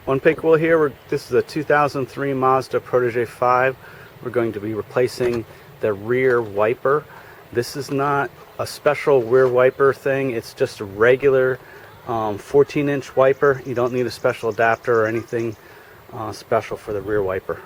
One pick wheel here. This is a 2003 Mazda Protege5. We're going to be replacing the rear wiper. This is not a special rear wiper thing. It's just a regular 14-inch wiper. You don't need a special adapter or anything special for the rear wiper.